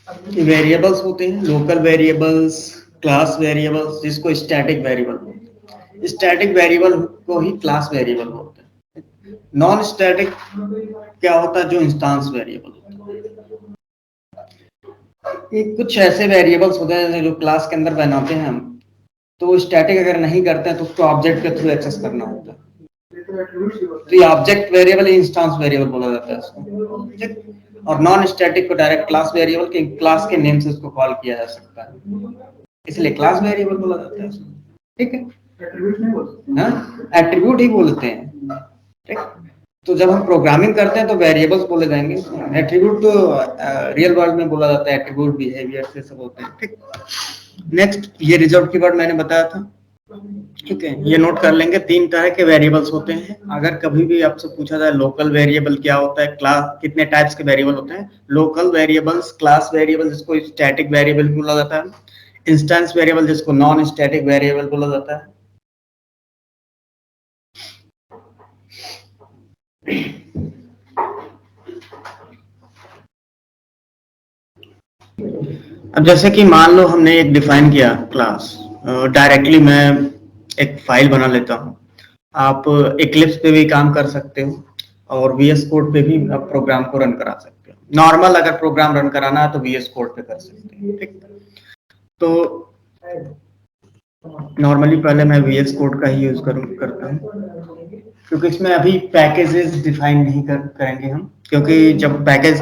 Variables होते हैं, local variables, class variables, जिसको स्टैटिक वेरिएबल बोलते हैं। स्टैटिक वेरिएबल को ही क्लास वेरिएबल बोलते हैं। नॉन स्टैटिक क्या होता है? जो इंस्टांस वेरिएबल होता है। ये कुछ ऐसे वेरिएबल्स होते हैं जो क्लास के अंदर बनाते हैं हम, तो स्टैटिक अगर नहीं करते हैं तो उसको ऑब्जेक्ट के थ्रू एक्सेस करना होता है। तो ये ऑब्जेक्ट वेरिएबल इंस्टांस वेरिएबल बोला जाता है इसको। और नॉन स्टैटिक को डायरेक्ट क्लास वेरिएबल के क्लास के नेम से उसको कॉल किया जा सकता है, इसलिए क्लास वेरिएबल बोला जाता है उसको। ठीक है, एट्रीब्यूट ही बोलते हैं। ठीक, तो जब हम प्रोग्रामिंग करते हैं तो वेरिएबल्स बोले जाएंगे, एट्रीब्यूट तो रियल वर्ल्ड में बोला जाता है, एट्रीब्यूट बिहेवियर से सब होते हैं। ठीक, नेक्स्ट ये रिजर्व कीवर्ड मैंने बताया था। ठीक है, ये नोट कर लेंगे। 3 तरह के वेरिएबल्स होते हैं। अगर कभी भी आपसे पूछा जाए लोकल वेरिएबल क्या होता है, क्लास कितने टाइप्स के वेरिएबल होते हैं, लोकल वेरिएबल्स, क्लास वेरिएबल जिसको स्टैटिक वेरिएबल बोला जाता है, इंस्टेंस वेरिएबल जिसको नॉन स्टैटिक वेरिएबल बोला जाता है। अब जैसे कि मान लो हमने एक डिफाइन किया क्लास, डायरेक्टली मैं एक फाइल बना लेता हूँ। आप इक्लिप्स पे भी काम कर सकते हो और VS कोड पे भी आप प्रोग्राम को रन करा सकते हो। नॉर्मल अगर प्रोग्राम रन कराना है तो VS कोड पे कर सकते हैं। ठीक, तो नॉर्मली पहले मैं VS कोड का ही यूज करता हूँ, क्योंकि इसमें अभी पैकेजेस डिफाइन नहीं करेंगे हम, क्योंकि जब पैकेज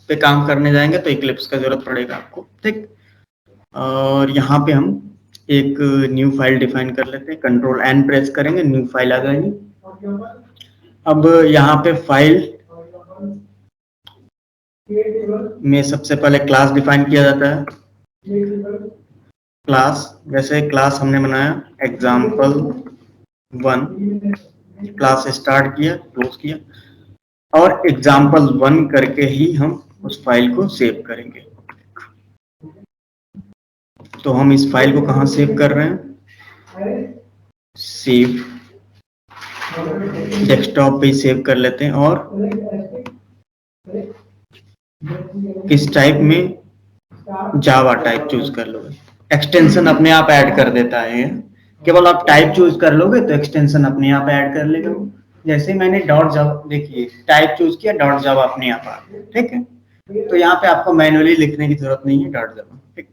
पे काम करने जाएंगे तो इक्लिप्स का जरूरत पड़ेगा आपको। ठीक, और यहाँ पे हम एक न्यू फाइल डिफाइन कर लेते हैं, कंट्रोल एन प्रेस करेंगे, न्यू फाइल आ जाएगी। अब यहाँ पे फाइल में सबसे पहले क्लास डिफाइन किया जाता है। क्लास, जैसे क्लास हमने बनाया example1, क्लास स्टार्ट किया, क्लोज किया, और example1 करके ही हम उस फाइल को सेव करेंगे। तो हम इस फाइल को कहाँ सेव कर रहे हैं? सेव, डेस्कटॉप पे सेव कर लेते हैं। और किस टाइप में? जावा टाइप चूज कर लोगे। एक्सटेंशन अपने आप ऐड कर देता है, केवल आप टाइप चूज कर लोगे तो एक्सटेंशन अपने आप ऐड कर लेगा। जैसे मैंने डॉट जावा, देखिए टाइप चूज किया, डॉट जावा अपने आप आ गया। ठीक है, तो यहाँ पे आपको मैन्युअली लिखने की जरूरत नहीं है डॉट जावा। ठीक,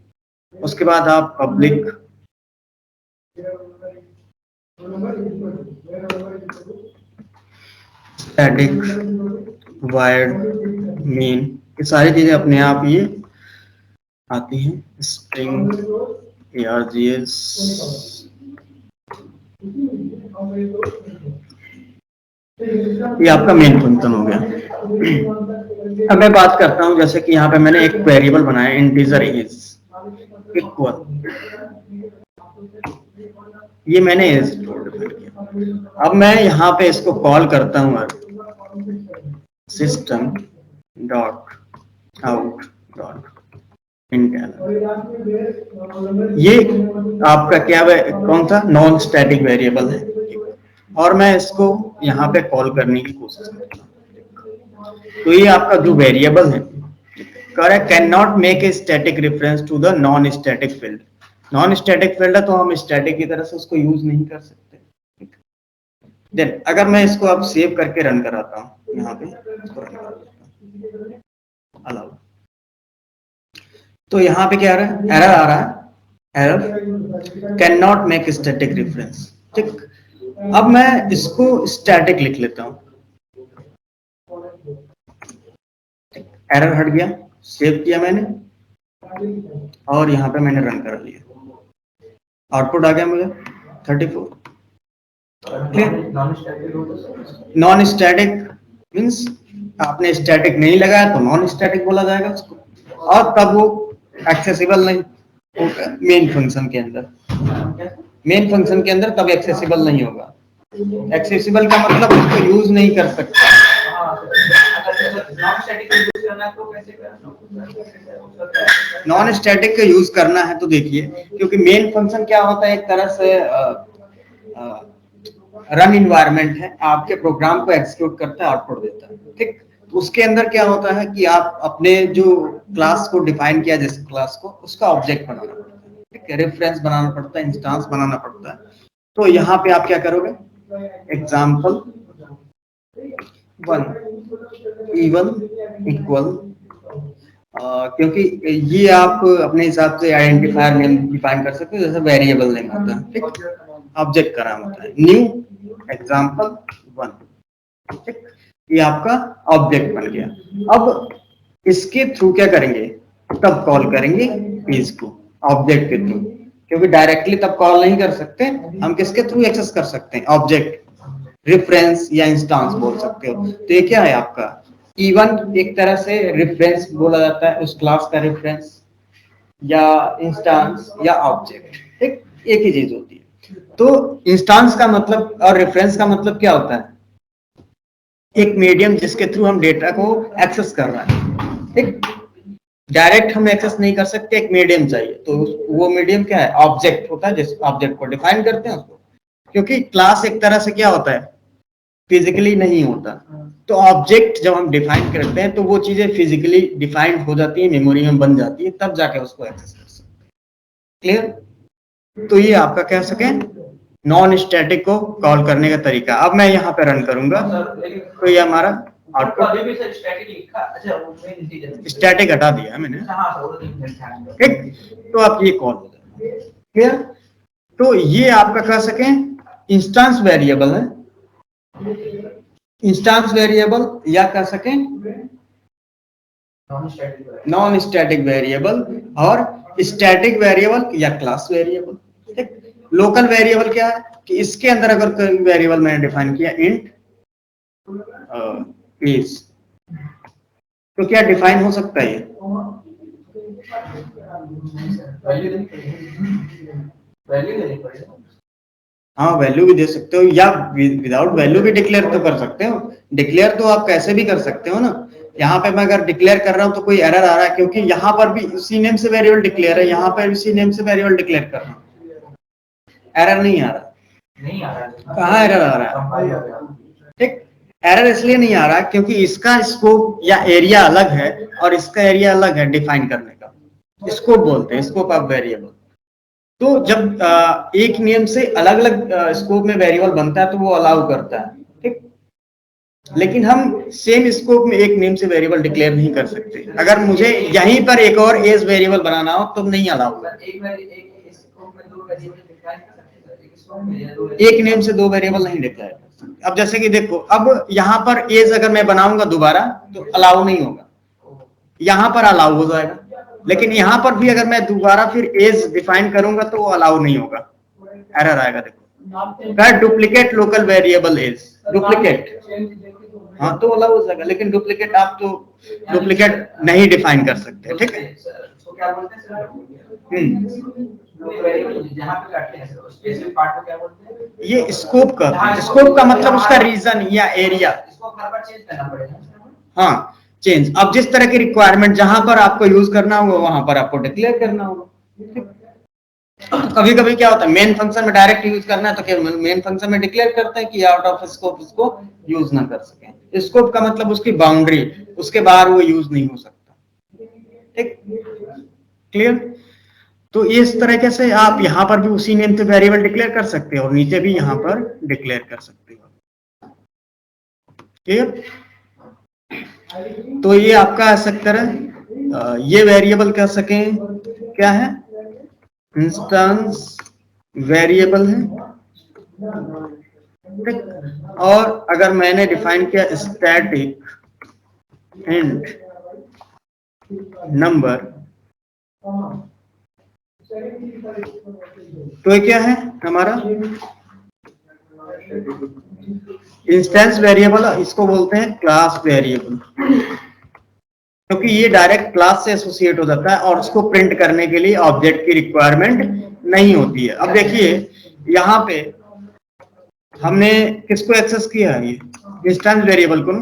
उसके बाद आप पब्लिक स्टैटिक वायर्ड मेन, ये सारी चीजें अपने आप ये आती हैं। स्ट्रिंग args, ये आपका मेन फंक्शन हो गया। अब मैं बात करता हूं, जैसे कि यहाँ पे मैंने एक वेरिएबल बनाया इंटीजर इज इक्वल, ये मैंने इज किया। अब मैं यहाँ पे इसको कॉल करता हूँ सिस्टम डॉट आउट डॉट ये आपका क्या है? कौन सा? नॉन स्टैटिक वेरिएबल है, और मैं इसको यहाँ पे कॉल करने की कोशिश करता हूँ। तो ये आपका जो वेरिएबल है, correct, can not make a static reference to the non static field. Non static field है तो हम स्टैटिक की तरह से उसको यूज नहीं कर सकते। देन अगर मैं इसको अब सेव करके रन कराता हूँ, यहाँ पे इसको रन करा देता हूँ, अलाउ, तो यहाँ पे क्या आ रहा है? एरर आ रहा है, error can not make static reference. ठीक, अब मैं इसको स्टैटिक लिख लेता हूँ, एरर हट गया, सेव किया मैंने और यहाँ पे मैंने रन कर लिया, आउटपुट आ गया मुझे 34। नॉन स्टैटिक मीन्स आपने स्टैटिक नहीं लगाया तो नॉन स्टैटिक बोला जाएगा उसको, और तब वो एक्सेसिबल नहीं होगा मेन फंक्शन के अंदर। मेन फंक्शन के अंदर तब एक्सेसिबल नहीं होगा। एक्सेसिबल का मतलब उसको यूज नहीं कर सकता। नॉन स्टैटिक का यूज करना है तो देखिए, क्योंकि मेन फंक्शन क्या होता है, एक तरह से रन इन्वायरमेंट है, आपके प्रोग्राम को एग्जीक्यूट करता है, आउटपुट देता है। ठीक, तो उसके अंदर क्या होता है कि आप अपने जो क्लास को डिफाइन किया जिस क्लास को, उसका ऑब्जेक्ट बनाना पड़ता है, ठीक है, रेफरेंस बनाना पड़ता है, इंस्टांस बनाना पड़ता है। तो यहाँ पे आप क्या करोगे, एग्जाम्पल 1 E1 इक्वल, क्योंकि ये आप अपने हिसाब से आइडेंटिफायर नेम डिफाइन कर सकते हो, जैसे वेरिएबल नेम होता है, ठीक, ऑब्जेक्ट का नाम होता है, न्यू एग्जाम्पल 1, ठीक, ये आपका ऑब्जेक्ट बन गया। अब इसके थ्रू क्या करेंगे, तब कॉल करेंगे पेज को ऑब्जेक्ट के थ्रू, क्योंकि डायरेक्टली तब कॉल नहीं कर सकते, हम किसके थ्रू एक्सेस कर सकते हैं, ऑब्जेक्ट, रेफरेंस या इंस्टांस बोल सकते हो। तो ये क्या है आपका E1, एक तरह से रेफरेंस बोला जाता है, उस क्लास का रेफरेंस या इंस्टांस या ऑब्जेक्ट, ठीक, एक ही चीज होती है। तो इंस्टांस का मतलब और रेफरेंस का मतलब क्या होता है, एक मीडियम जिसके थ्रू हम डेटा को एक्सेस कर रहे हैं, ठीक, डायरेक्ट हम एक्सेस नहीं कर सकते, एक मीडियम चाहिए। तो वो मीडियम क्या है, ऑब्जेक्ट होता है, जिस ऑब्जेक्ट को डिफाइन करते हैं उसको, क्योंकि क्लास एक तरह से क्या होता है, फिजिकली नहीं होता। तो ऑब्जेक्ट जब हम डिफाइन करते हैं तो वो चीजें फिजिकली डिफाइंड हो जाती है, मेमोरी में बन जाती है, तब जाके उसको एक्सेस कर सकते हैं। क्लियर? तो ये आपका कह सके नॉन स्टैटिक को कॉल करने का तरीका। अब मैं यहाँ पे रन करूंगा तो ये हमारा आउटपुट, स्टैटिक हटा दिया है मैंने, ठीक, तो आप ये कॉल हो जाएगा। क्लियर? तो ये आपका कह सके इंस्टांस वेरिएबल है, इंस्टांस वेरिएबल, या कह सके नॉन स्टैटिक वेरिएबल, और स्टैटिक वेरिएबल या क्लास वेरिएबल, ठीक। लोकल वेरिएबल क्या है कि इसके अंदर अगर कोई वेरिएबल मैंने डिफाइन किया इंट इज, तो क्या डिफाइन हो सकता है, हाँ वैल्यू भी दे सकते हो, या विदाउट वैल्यू भी डिक्लेयर तो कर सकते हो। डिक्लेयर तो आप कैसे भी कर सकते हो ना। यहाँ पे मैं अगर डिक्लेयर कर रहा हूँ तो कोई एरर आ रहा है, क्योंकि यहाँ पर भी उसी नेम से वेरिएबल डिक्लेयर है, यहाँ पर उसी नेम से वेरिएबल डिक्लेयर कर रहा हूँ, एरर नहीं आ रहा, कहाँ एरर आ रहा है, ठीक। एरर इसलिए नहीं आ रहा क्योंकि इसका स्कोप या एरिया अलग है और इसका एरिया अलग है डिफाइन करने का, स्कोप बोलते हैं, स्कोप ऑफ वेरिएबल। तो जब एक नियम से अलग अलग स्कोप में वेरिएबल बनता है तो वो अलाउ करता है, ठीक। लेकिन हम सेम स्कोप में एक नेम से वेरिएबल डिक्लेयर नहीं कर सकते। अगर मुझे यहीं पर एक और एज वेरिएबल बनाना हो तो नहीं अलाउ होगा। एक नेम से दो वेरिएबल नहीं डिक्लेयर कर सकते। अब जैसे कि देखो, अब यहाँ पर एज अगर मैं बनाऊंगा दोबारा तो अलाउ नहीं होगा, यहाँ पर अलाउ हो जाएगा, लेकिन यहाँ पर भी अगर मैं दोबारा फिर एज डिफाइन करूंगा तो वो अलाउ नहीं होगा, एरर आएगा। देखो duplicate local variable as, duplicate, हाँ तो अलाउ हो जाएगा, लेकिन डुप्लीकेट आप तो डुप्लीकेट नहीं डिफाइन कर सकते, ठीक है। ये स्कोप का, स्कोप का मतलब उसका रीजन या एरिया, हाँ चेंज। अब जिस तरह की रिक्वायरमेंट जहां पर आपको यूज करना होगा वहां पर आपको डिक्लेयर करना होगा। कभी कभी क्या होता है, मेन फंक्शन में डायरेक्ट यूज करना है तो क्या मेन फंक्शन में डिक्लेयर करते हैं कि आउट ऑफ स्कोप इसको यूज ना कर सके। स्कोप का मतलब उसकी बाउंड्री, उसके बाहर वो यूज नहीं हो सकता, ठीक। क्लियर? तो इस तरीके से आप यहाँ पर भी उसी नेम से वेरिएबल डिक्लेयर कर सकते हो और नीचे भी यहाँ पर डिक्लेयर कर सकते हो। क्लियर? तो ये आपका ऐसा तरह ये वेरिएबल कह सके क्या है, इंस्टेंस वेरिएबल है, ठीक। और अगर मैंने डिफाइन किया स्टैटिक इंट नंबर, तो ये क्या है हमारा इंस्टेंस वेरिएबल, इसको बोलते हैं क्लास वेरिएबल, क्योंकि ये डायरेक्ट क्लास से एसोसिएट हो जाता है और उसको प्रिंट करने के लिए ऑब्जेक्ट की रिक्वायरमेंट नहीं होती है। अब देखिए यहाँ पे हमने किसको एक्सेस किया है, ये इंस्टेंस वेरिएबल को,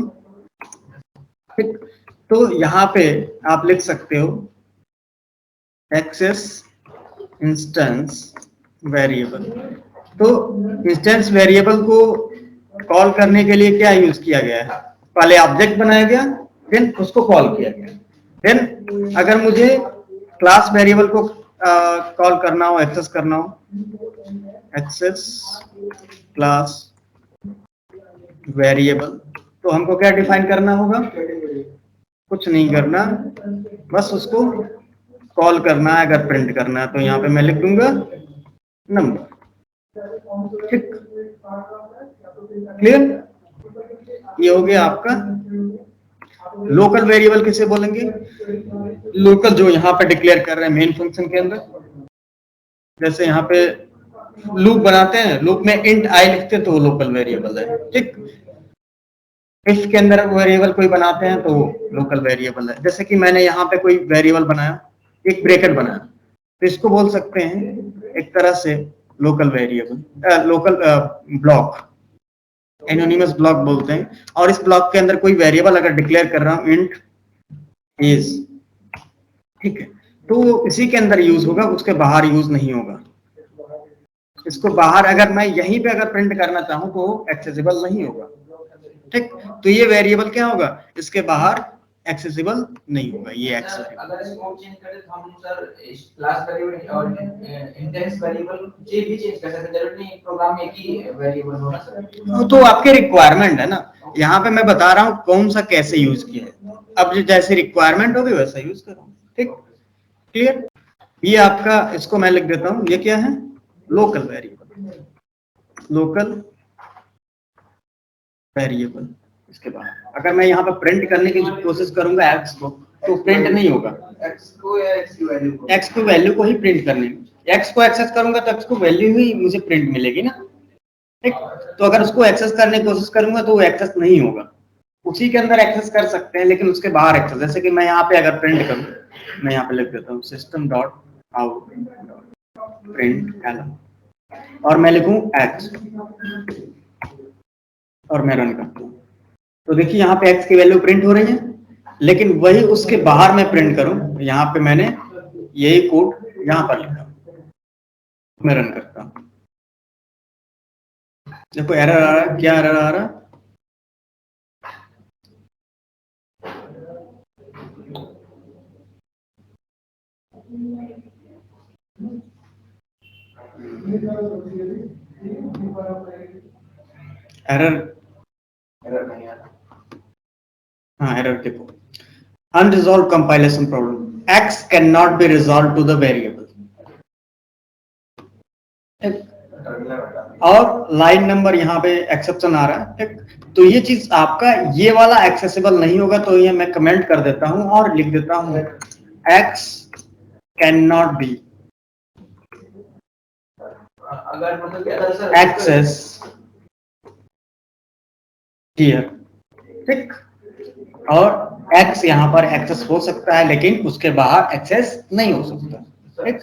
ठीक। तो यहाँ पे आप लिख सकते हो एक्सेस इंस्टेंस वेरिएबल। तो इंस्टेंस वेरिएबल को कॉल करने के लिए क्या यूज किया गया है, पहले ऑब्जेक्ट बनाया गया, फिर उसको कॉल किया गया। फिर अगर मुझे क्लास वेरिएबल को कॉल करना हो, एक्सेस करना हो, एक्सेस क्लास वेरिएबल, तो हमको क्या डिफाइन करना होगा? कुछ नहीं करना, बस उसको कॉल करना है। अगर प्रिंट करना है तो यहाँ पे मैं लिख दूंगा नंबर। ठीक, क्लियर? ये हो गया आपका लोकल वेरिएबल। किसे बोलेंगे? लोकल जो यहाँ पे डिक्लेयर कर रहे हैं मेन फंक्शन के अंदर। जैसे यहाँ पे लूप बनाते हैं, लूप में इंट आई लिखते हैं तो वो लोकल वेरिएबल है। ठीक, इफ के अंदर वेरिएबल कोई बनाते हैं तो लोकल वेरिएबल है। जैसे कि मैंने यहाँ पे कोई वेरिएबल बनाया, एक ब्रैकेट बनाया, तो इसको बोल सकते हैं एक तरह से local variable, local block, anonymous block बोलते हैं। और इस ब्लॉक के अंदर कोई वेरिएबल अगर डिक्लेयर कर रहा हूं इंट इज, ठीक है, तो इसी के अंदर यूज होगा, उसके बाहर यूज नहीं होगा। इसको बाहर अगर मैं यहीं पे अगर प्रिंट करना चाहूं तो एक्सेसिबल नहीं होगा। ठीक, तो ये वेरिएबल क्या होगा? इसके बाहर एक्सेसिबल नहीं होगा। ये एक्सेसिबल अगर इसको चेंज करें तो हम सर क्लास वेरिएबल और इंडेक्स वेरिएबल ये भी चेंज कर सकते हैं, जरूरत नहीं प्रोग्राम में एक ही वेरिएबल होना सर। तो आपके रिक्वायरमेंट है ना, यहाँ पे मैं बता रहा हूँ कौन सा कैसे यूज किया है। अब जैसे रिक्वायरमेंट होगी वैसा यूज करो। ठीक, क्लियर? ये आपका, इसको मैं लिख देता हूँ, ये क्या है? Local variable, local variable. इसके बाद अगर मैं यहाँ पर प्रिंट करने की कोशिश करूंगा एक्स को, तो प्रिंट नहीं होगा। एक्स को या एक्स की वैल्यू को, एक्स को वैल्यू को ही प्रिंट करनी है। एक्स को एक्सेस करूंगा तो एक्स को वैल्यू ही मुझे प्रिंट मिलेगी ना। ठीक, तो अगर उसको एक्सेस करने की कोशिश करूंगा तो वो एक्सेस नहीं होगा। उसी के अंदर एक्सेस कर सकते हैं लेकिन उसके बाहर एक्सेस। जैसे कि मैं यहाँ पे अगर प्रिंट करूँ, मैं यहाँ पे लिख देता हूँ system dot out print L, और मैं लिखूं एक्स, और मैं रन करता हूँ, तो देखिए यहाँ पे एक्स की वैल्यू प्रिंट हो रही है। लेकिन वही उसके बाहर मैं प्रिंट करूं, यहाँ पे मैंने यही कोड यहाँ पर लिखा, मैं रन करता हूँ, देखो एरर आ रहा है। क्या एरर आ रहा है? एरर नहीं आ रहा। हाँ, एरर देखो, unresolved compilation problem, X can not be resolved to the variable. और लाइन नंबर यहाँ पे एक्सेप्शन आ रहा है। ठीक, तो ये चीज आपका ये वाला एक्सेसिबल नहीं होगा, तो ये मैं कमेंट कर देता हूं और लिख देता हूं एक्स कैन नॉट बी अगर मतलब क्या एक्सेस हियर। ठीक, और एक्स यहाँ पर एक्सेस हो सकता है लेकिन उसके बाहर एक्सेस नहीं हो सकता। ठीक,